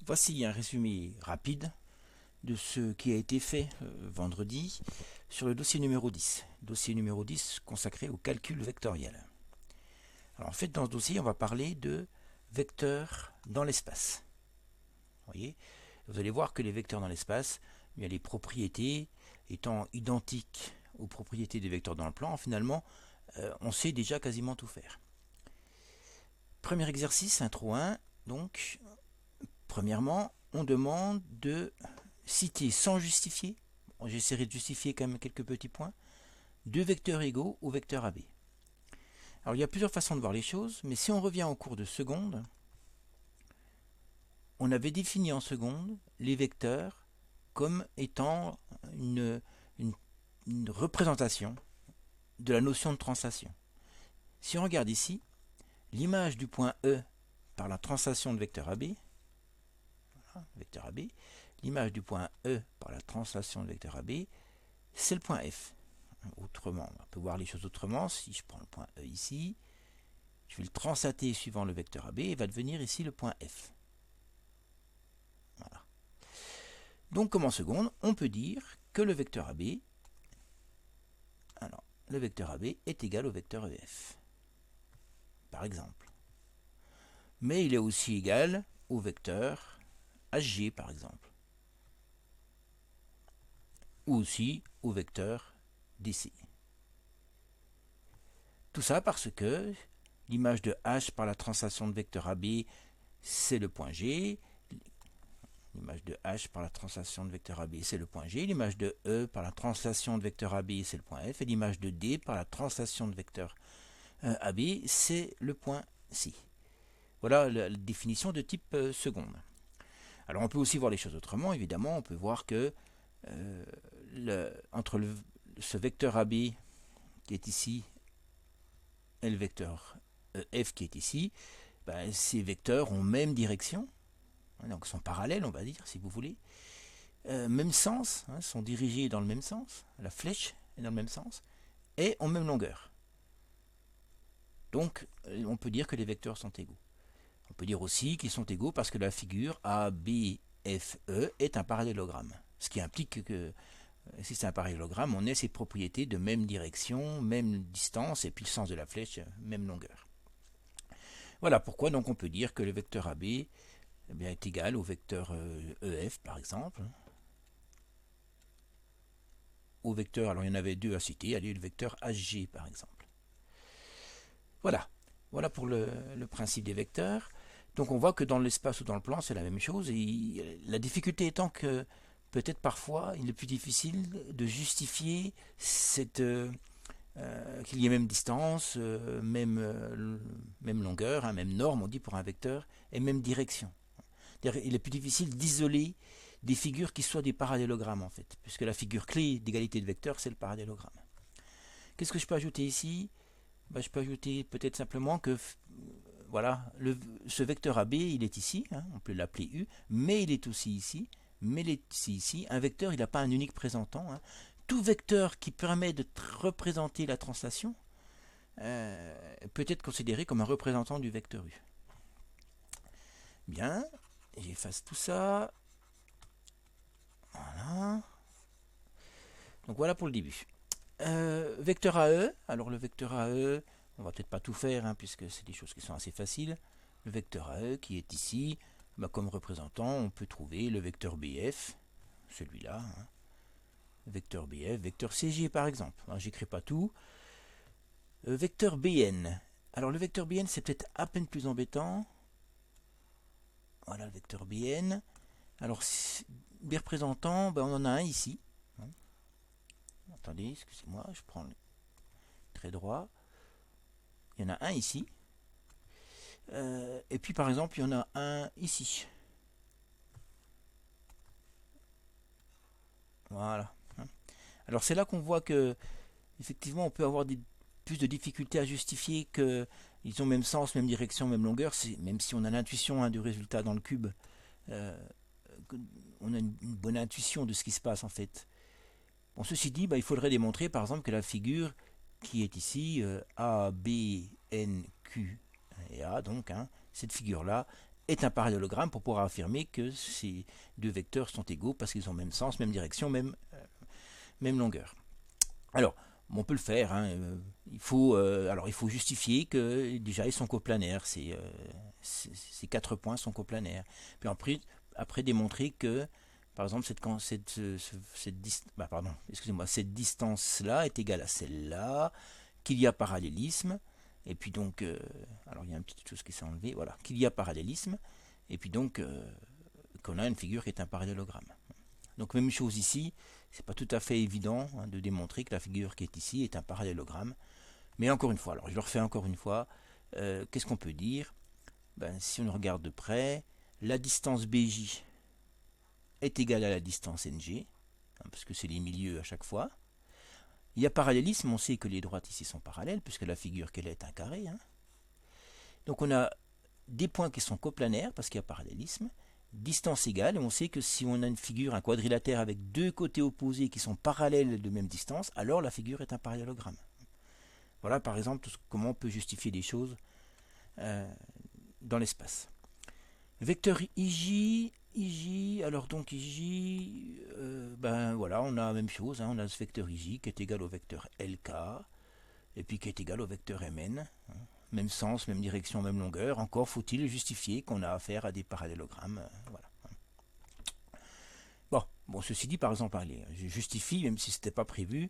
Voici un résumé rapide de ce qui a été fait vendredi sur le dossier numéro 10. Dossier numéro 10 consacré au calcul vectoriel. Alors en fait, dans ce dossier, on va parler de vecteurs dans l'espace. Vous allez voir que les vecteurs dans l'espace, les propriétés étant identiques aux propriétés des vecteurs dans le plan, finalement, on sait déjà quasiment tout faire. Premier exercice, intro 1, donc, premièrement, on demande de citer sans justifier, j'essaierai de justifier quand même quelques petits points, deux vecteurs égaux au vecteur AB. Alors il y a plusieurs façons de voir les choses, mais si on revient au cours de seconde, on avait défini en seconde les vecteurs comme étant une représentation de la notion de translation. Si on regarde ici, l'image du point E par la translation de vecteur AB, l'image du point E par la translation de vecteur AB, c'est le point F. Autrement, on peut voir les choses autrement. Si je prends le point E ici, je vais le translater suivant le vecteur AB et va devenir ici le point F. Voilà. Donc, comme en seconde, on peut dire que le vecteur AB, le vecteur AB est égal au vecteur EF, par exemple. Mais il est aussi égal au vecteur HG, par exemple. Ou aussi au vecteur DC. Tout ça parce que l'image de H par la translation de vecteur AB, c'est le point G. L'image de H par la translation de vecteur AB, c'est le point G. L'image de E par la translation de vecteur AB, c'est le point F. Et l'image de D par la translation de vecteur AB, c'est le point C. Voilà la définition de type seconde. Alors on peut aussi voir les choses autrement, évidemment. On peut voir que entre ce vecteur AB qui est ici et le vecteur F qui est ici, ces vecteurs ont même direction, donc sont parallèles, on va dire, si vous voulez. Même sens, sont dirigés dans le même sens, la flèche est dans le même sens, et ont même longueur. Donc on peut dire que les vecteurs sont égaux. On peut dire aussi qu'ils sont égaux parce que la figure ABFE est un parallélogramme. Ce qui implique que si c'est un parallélogramme, on ait ces propriétés de même direction, même distance, et puis le sens de la flèche, même longueur. Voilà pourquoi donc on peut dire que le vecteur AB est égal au vecteur EF par exemple. Au vecteur, alors il y en avait deux à citer, allez, le vecteur HG par exemple. Voilà pour le principe des vecteurs. Donc on voit que dans l'espace ou dans le plan, c'est la même chose. Et la difficulté étant que peut-être parfois il est plus difficile de justifier qu'il y ait même distance, même longueur, même norme, on dit pour un vecteur, et même direction. Il est plus difficile d'isoler des figures qui soient des parallélogrammes en fait, puisque la figure clé d'égalité de vecteurs, c'est le parallélogramme. Qu'est-ce que je peux ajouter ici ? Je peux ajouter peut-être simplement que voilà, ce vecteur AB, il est ici, on peut l'appeler U, mais il est aussi ici, mais il est aussi ici. Un vecteur, il n'a pas un unique présentant. Tout vecteur qui permet de représenter la translation peut être considéré comme un représentant du vecteur U. Bien, j'efface tout ça. Voilà. Donc voilà pour le début. Vecteur AE, alors le vecteur AE, on va peut-être pas tout faire puisque c'est des choses qui sont assez faciles. Le vecteur AE qui est ici, comme représentant, on peut trouver le vecteur BF, celui-là, vecteur BF, vecteur CG par exemple. J'écris pas tout. Vecteur BN. Alors le vecteur BN c'est peut-être à peine plus embêtant. Voilà le vecteur BN. Alors des représentants, on en a un ici. Attendez, excusez-moi, je prends le trait droit. Il y en a un ici. Et puis par exemple, il y en a un ici. Voilà. Alors c'est là qu'on voit que effectivement on peut avoir plus de difficultés à justifier qu'ils ont même sens, même direction, même longueur, même si on a l'intuition du résultat dans le cube. On a une bonne intuition de ce qui se passe en fait. Bon, ceci dit, il faudrait démontrer par exemple que la figure qui est ici, A, B, N, Q et A, donc, cette figure-là est un parallélogramme pour pouvoir affirmer que ces deux vecteurs sont égaux parce qu'ils ont même sens, même direction, même longueur. Alors, on peut le faire. Hein, il faut justifier que déjà ils sont coplanaires. Ces 4 points sont coplanaires. Puis après démontrer que, par exemple, cette distance-là est égale à celle-là, qu'il y a parallélisme. Et puis donc, alors il y a une petite chose qui s'est enlevée. Voilà, qu'il y a parallélisme. Et puis donc, qu'on a une figure qui est un parallélogramme. Donc même chose ici, c'est pas tout à fait évident de démontrer que la figure qui est ici est un parallélogramme. Mais encore une fois, alors je le refais encore une fois, qu'est-ce qu'on peut dire? Si on regarde de près, la distance BJ est égale à la distance NG, parce que c'est les milieux à chaque fois. Il y a parallélisme, on sait que les droites ici sont parallèles, puisque la figure qu'elle est un carré. Hein. Donc on a des points qui sont coplanaires, parce qu'il y a parallélisme. Distance égale, et on sait que si on a une figure, un quadrilatère avec deux côtés opposés qui sont parallèles de même distance, alors la figure est un parallélogramme. Voilà par exemple comment on peut justifier des choses dans l'espace. Vecteur IJ, alors donc IJ, voilà, on a la même chose, hein, on a ce vecteur IJ qui est égal au vecteur LK, et puis qui est égal au vecteur MN. Hein. Même sens, même direction, même longueur. Encore faut-il justifier qu'on a affaire à des parallélogrammes. Voilà. Bon, ceci dit, par exemple, allez, je justifie, même si ce n'était pas prévu.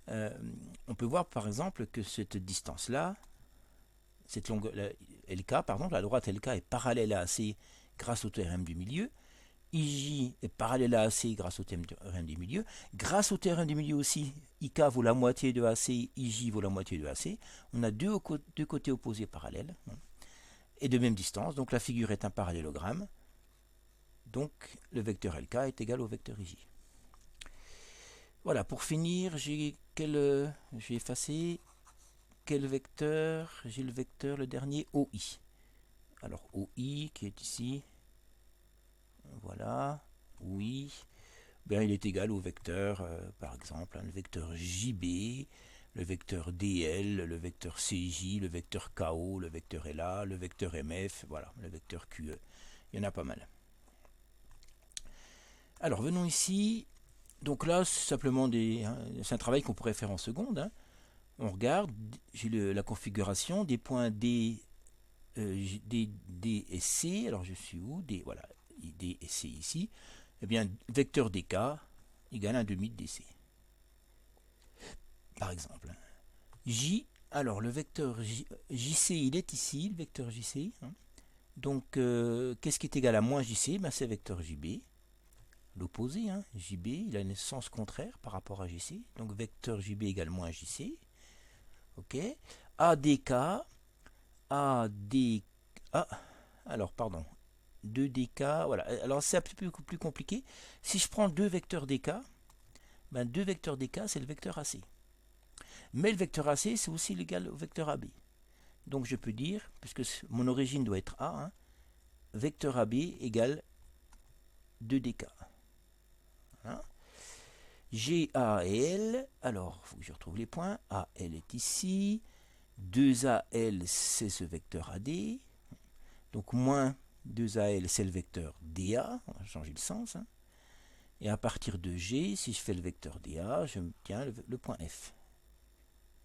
On peut voir, par exemple, que cette distance-là, cette longueur, LK, pardon, la droite LK est parallèle à AC grâce au théorème du milieu. IJ est parallèle à AC grâce au théorème du milieu. Grâce au théorème du milieu aussi, IK vaut la moitié de AC, IJ vaut la moitié de AC. On a deux côtés opposés parallèles et de même distance. Donc la figure est un parallélogramme. Donc le vecteur LK est égal au vecteur IJ. Voilà, pour finir, j'ai effacé quel vecteur? J'ai le vecteur, le dernier, OI. Alors OI qui est ici. Voilà, oui, il est égal au vecteur, par exemple, le vecteur JB, le vecteur DL, le vecteur CJ, le vecteur KO, le vecteur LA, le vecteur MF, voilà, le vecteur QE. Il y en a pas mal. Alors venons ici. Donc là, c'est simplement c'est un travail qu'on pourrait faire en seconde. Hein. On regarde, j'ai la configuration des points D, D et C. Alors je suis où? D, voilà. D et C ici, eh bien, vecteur dk égale 1 demi de dc. Par exemple. J, alors le vecteur JC, il est ici, le vecteur JC. Hein. Donc, qu'est-ce qui est égal à moins JC? C'est vecteur JB. L'opposé, hein. JB, il a un sens contraire par rapport à JC. Donc, vecteur JB égale moins JC. Ok. ADK, alors, pardon. 2dk, voilà. Alors c'est un petit peu plus compliqué. Si je prends deux vecteurs dk, deux vecteurs dk c'est le vecteur AC. Mais le vecteur AC c'est aussi égal au vecteur AB. Donc je peux dire, puisque mon origine doit être A, hein, vecteur AB égale 2dk. Voilà. G, A et L, alors il faut que je retrouve les points. A, L est ici. 2A, L c'est ce vecteur AD. Donc moins 2AL, c'est le vecteur DA, on va changer le sens. Hein. Et à partir de G, si je fais le vecteur DA, je obtiens le point F.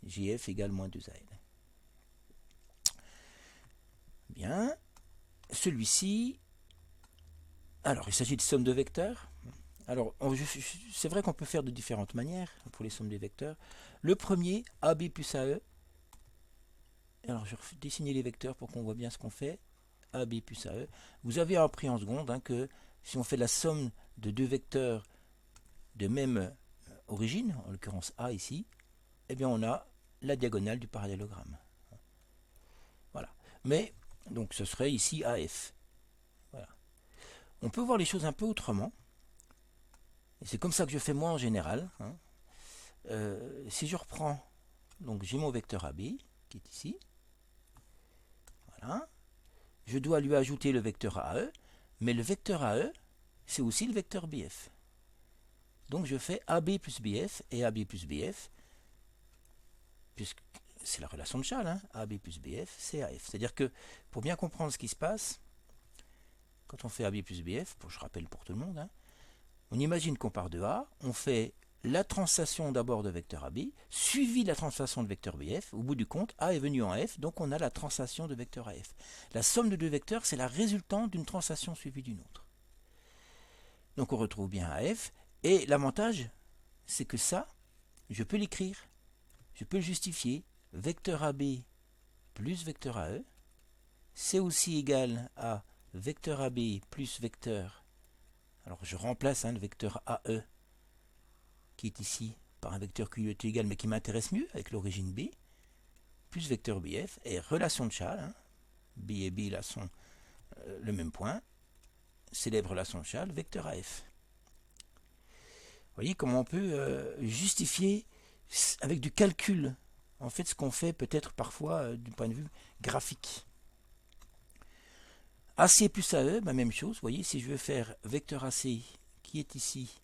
GF égale moins 2AL. Bien. Celui-ci, alors il s'agit de somme de vecteurs. Alors, c'est vrai qu'on peut faire de différentes manières pour les sommes des vecteurs. Le premier, AB plus AE. Alors, je vais dessiner les vecteurs pour qu'on voit bien ce qu'on fait. AB plus AE. Vous avez appris en seconde hein, que si on fait la somme de deux vecteurs de même origine, en l'occurrence A ici, eh bien on a la diagonale du parallélogramme. Voilà. Mais, donc ce serait ici AF. Voilà. On peut voir les choses un peu autrement. Et c'est comme ça que je fais moi en général. Hein. Si je reprends, donc j'ai mon vecteur AB qui est ici. Voilà. Je dois lui ajouter le vecteur AE, mais le vecteur AE, c'est aussi le vecteur BF. Donc je fais AB plus BF et AB plus BF, puisque c'est la relation de Chasles, hein, AB plus BF, c'est AF. C'est-à-dire que pour bien comprendre ce qui se passe, quand on fait AB plus BF, je rappelle pour tout le monde, hein, on imagine qu'on part de A, on fait la translation d'abord de vecteur AB, suivi de la translation de vecteur BF. Au bout du compte, A est venu en F, donc on a la translation de vecteur AF. La somme de deux vecteurs, c'est la résultante d'une translation suivie d'une autre. Donc on retrouve bien AF, et l'avantage, c'est que ça, je peux l'écrire, je peux le justifier. Vecteur AB plus vecteur AE, c'est aussi égal à vecteur AB plus vecteur, alors je remplace le vecteur AE, qui est ici par un vecteur qui lui est égal mais qui m'intéresse mieux avec l'origine B, plus vecteur BF, et relation de Chasles, B et B là sont le même point, célèbre relation de Chasles, vecteur AF. Vous voyez comment on peut justifier avec du calcul, en fait ce qu'on fait peut-être parfois du point de vue graphique. AC plus AE, même chose, vous voyez, si je veux faire vecteur AC qui est ici,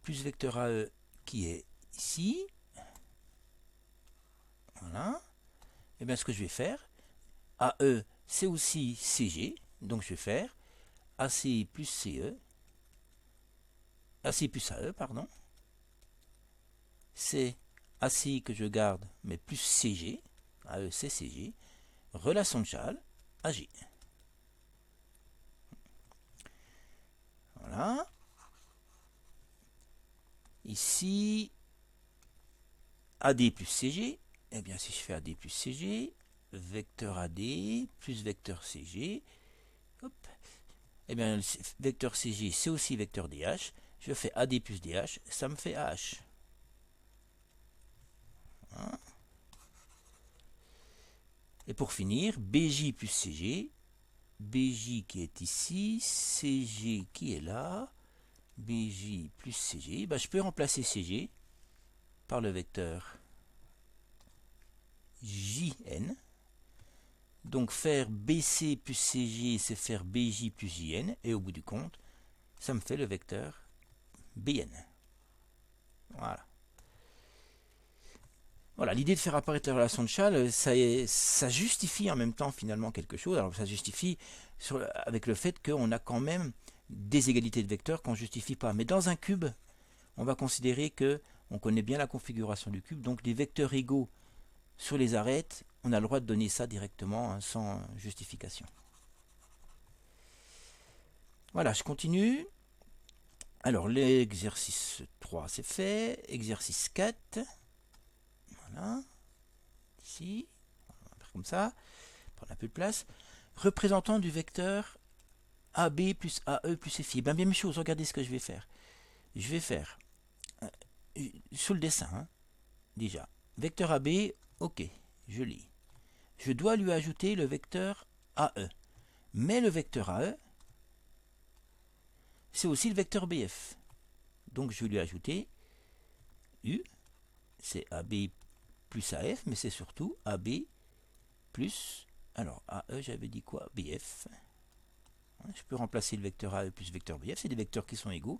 plus vecteur AE qui est ici, voilà, et bien ce que je vais faire, AE c'est aussi CG, donc je vais faire AC plus CE, AC plus AE, pardon, c'est AC que je garde, mais plus CG, AE c'est CG, relation de Chasles, AG. Voilà. Ici, AD plus CG, eh bien si je fais AD plus CG, vecteur AD plus vecteur CG, hop, eh bien vecteur CG c'est aussi vecteur DH, je fais AD plus DH, ça me fait AH. Hein. Et pour finir, BJ plus CG, BJ qui est ici, CG qui est là, BJ plus CG, ben, je peux remplacer CG par le vecteur JN. Donc faire BC plus CG, c'est faire BJ plus JN, et au bout du compte, ça me fait le vecteur BN. Voilà. Voilà, l'idée de faire apparaître la relation de Chasles, ça justifie en même temps finalement quelque chose. Alors ça justifie avec le fait qu'on a quand même des égalités de vecteurs qu'on ne justifie pas. Mais dans un cube, on va considérer que on connaît bien la configuration du cube, donc des vecteurs égaux sur les arêtes, on a le droit de donner ça directement sans justification. Voilà, je continue. Alors l'exercice 3 c'est fait, exercice 4. Voilà, ici, on va faire comme ça, prendre un peu de place. Représentant du vecteur AB plus AE plus FI. Ben, même chose, regardez ce que je vais faire. Je vais faire, sous le dessin, déjà, vecteur AB, ok, je lis. Je dois lui ajouter le vecteur AE. Mais le vecteur AE, c'est aussi le vecteur BF. Donc je vais lui ajouter U, c'est AB plus AF, mais c'est surtout AB plus, alors AE j'avais dit quoi, BF. Je peux remplacer le vecteur AE plus vecteur BF, c'est des vecteurs qui sont égaux,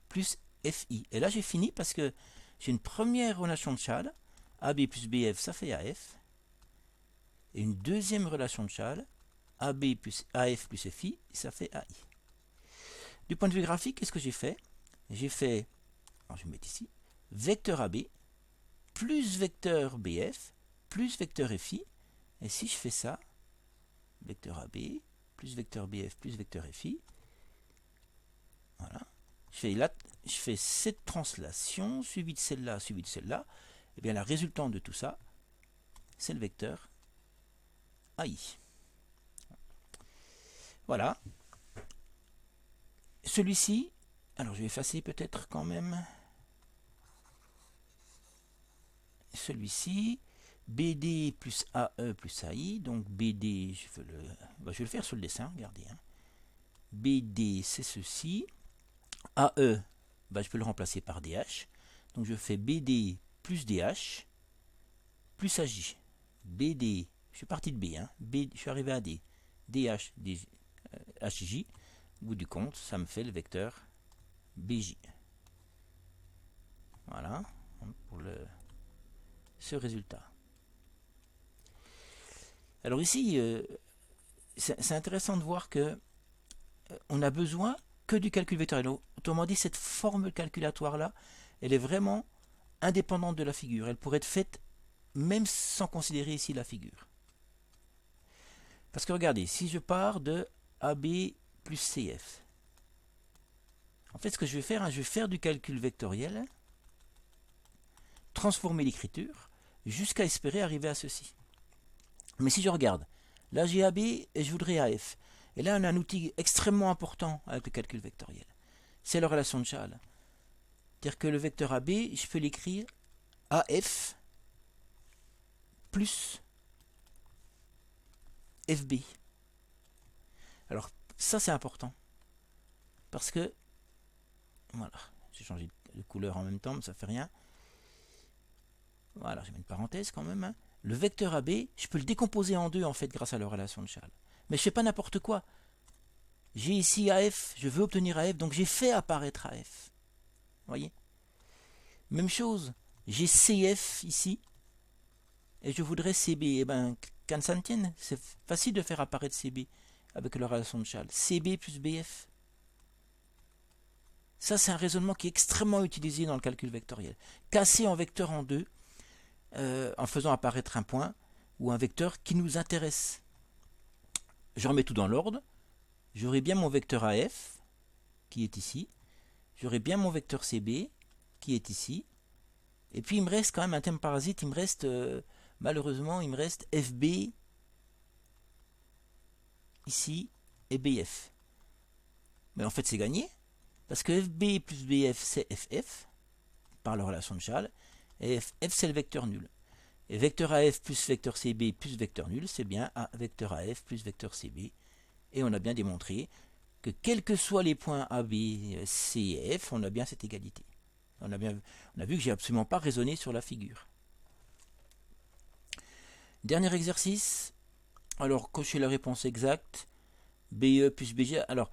plus FI. Et là j'ai fini parce que j'ai une première relation de Chasles, AB plus BF ça fait AF, et une deuxième relation de Chasles, AB plus AF plus FI, ça fait AI. Du point de vue graphique, qu'est-ce que j'ai fait? J'ai fait, alors je vais mettre ici, vecteur AB plus vecteur BF plus vecteur FI. Et si je fais ça, vecteur AB plus vecteur BF plus vecteur FI, voilà, je fais cette translation suivie de celle-là, suivie de celle-là, et bien la résultante de tout ça, c'est le vecteur AI. Voilà. Celui-ci, alors je vais effacer peut-être quand même celui-ci, BD plus AE plus AI, donc BD, je vais le faire sur le dessin, regardez. BD c'est ceci, AE, je peux le remplacer par DH, donc je fais BD plus DH plus AJ. BD, je suis parti de B, je suis arrivé à D, DH, HJ, au bout du compte, ça me fait le vecteur BJ. Voilà, pour ce résultat. Alors ici, c'est intéressant de voir que on n'a besoin que du calcul vectoriel. Autrement dit, cette formule calculatoire-là, elle est vraiment indépendante de la figure. Elle pourrait être faite même sans considérer ici la figure. Parce que regardez, si je pars de AB plus CF, en fait ce que je vais faire, je vais faire du calcul vectoriel, transformer l'écriture, jusqu'à espérer arriver à ceci. Mais si je regarde, là j'ai AB et je voudrais AF. Et là on a un outil extrêmement important avec le calcul vectoriel. C'est la relation de Chasles. C'est-à-dire que le vecteur AB, je peux l'écrire AF plus FB. Alors ça c'est important. Parce que, voilà, j'ai changé de couleur en même temps, mais ça fait rien. Voilà, je mets une parenthèse quand même. Le vecteur AB, je peux le décomposer en deux en fait grâce à la relation de Chasles. Mais je ne fais pas n'importe quoi. J'ai ici AF, je veux obtenir AF, donc j'ai fait apparaître AF. Vous voyez? Même chose, j'ai CF ici, et je voudrais CB. Eh bien, qu'en ça ne tienne, c'est facile de faire apparaître CB avec la relation de Chasles. CB plus BF. Ça, c'est un raisonnement qui est extrêmement utilisé dans le calcul vectoriel. Casser un vecteur en deux, en faisant apparaître un point, ou un vecteur qui nous intéresse. Je remets tout dans l'ordre. J'aurai bien mon vecteur AF, qui est ici. J'aurai bien mon vecteur CB, qui est ici. Et puis il me reste quand même un terme parasite, il me reste, malheureusement, il me reste FB, ici, et BF. Mais en fait c'est gagné, parce que FB plus BF c'est FF, par la relation de Chasles, et FF c'est le vecteur nul. Et vecteur AF plus vecteur CB plus vecteur nul, c'est bien A vecteur AF plus vecteur CB. Et on a bien démontré que quels que soient les points A, B, C et F, on a bien cette égalité. On a vu que j'ai absolument pas raisonné sur la figure. Dernier exercice. Alors, cochez la réponse exacte. BE plus BG. Alors,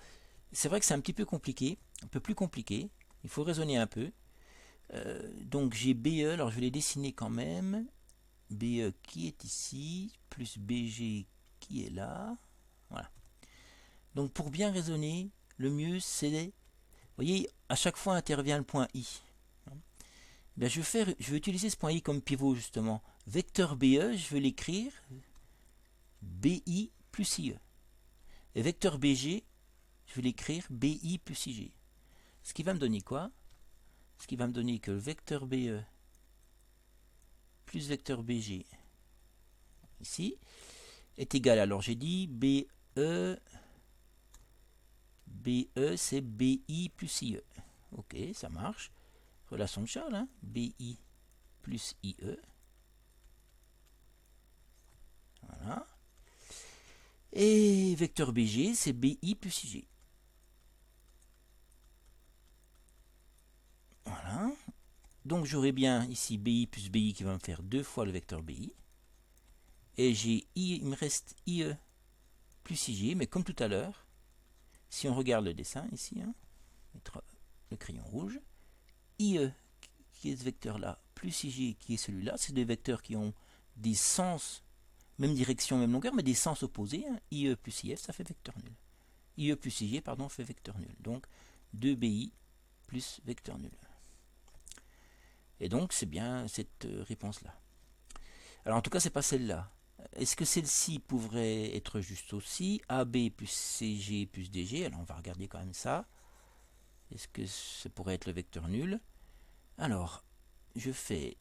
c'est vrai que c'est un petit peu compliqué, un peu plus compliqué. Il faut raisonner un peu. Donc, j'ai BE, alors je vais les dessiner quand même. BE qui est ici, plus BG qui est là. Voilà. Donc, pour bien raisonner, le mieux c'est... Vous voyez, à chaque fois intervient le point I. Bien, je vais utiliser ce point I comme pivot justement. Vecteur BE, je vais l'écrire BI plus IE. Et vecteur BG, je vais l'écrire BI plus IG. Ce qui va me donner quoi? Ce qui va me donner que le vecteur BE plus vecteur BG ici est égal, alors j'ai dit BE c'est BI plus IE. Ok, ça marche. Relation de Chasles, hein? BI plus IE. Voilà. Et vecteur BG, c'est BI plus IG. Voilà. Donc j'aurai bien ici BI plus BI qui va me faire 2 fois le vecteur BI. Et j'ai I, il me reste IE plus IG, mais comme tout à l'heure, si on regarde le dessin ici, hein, mettre le crayon rouge, IE qui est ce vecteur-là, plus IG qui est celui-là, c'est des vecteurs qui ont des sens, même direction, même longueur, mais des sens opposés. Hein. IE plus IF, ça fait vecteur nul. IE plus IG, pardon, fait vecteur nul. Donc 2BI plus vecteur nul. Et donc c'est bien cette réponse-là. Alors en tout cas, c'est pas celle-là. Est-ce que celle-ci pourrait être juste aussi AB plus CG plus DG? Alors on va regarder quand même ça. Est-ce que ça pourrait être le vecteur nul? Alors, je fais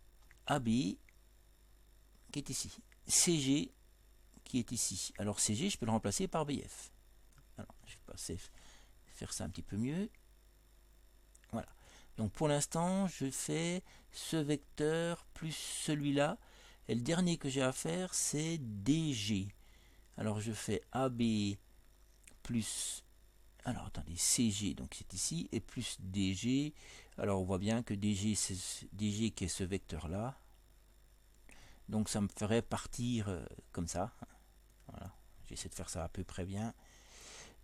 AB qui est ici. CG qui est ici. Alors CG, je peux le remplacer par BF. Alors, je vais passer, faire ça un petit peu mieux. Voilà. Donc pour l'instant, je fais ce vecteur plus celui-là. Et le dernier que j'ai à faire, c'est DG. Alors je fais AB plus... Alors attendez, CG, donc c'est ici, et plus DG. Alors on voit bien que DG, c'est DG qui est ce vecteur-là. Donc ça me ferait partir comme ça. Voilà, j'essaie de faire ça à peu près bien.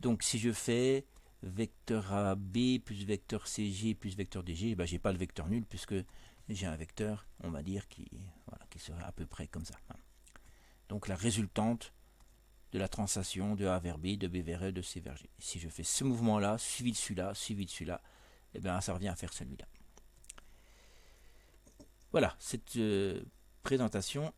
Donc si je fais vecteur AB plus vecteur CG plus vecteur DG, ben, j'ai pas le vecteur nul puisque j'ai un vecteur, on va dire, qui serait à peu près comme ça. Donc la résultante de la translation de A vers B, de B vers E, de C vers G. Si je fais ce mouvement-là, suivi de celui-là, et bien ça revient à faire celui-là. Voilà, cette présentation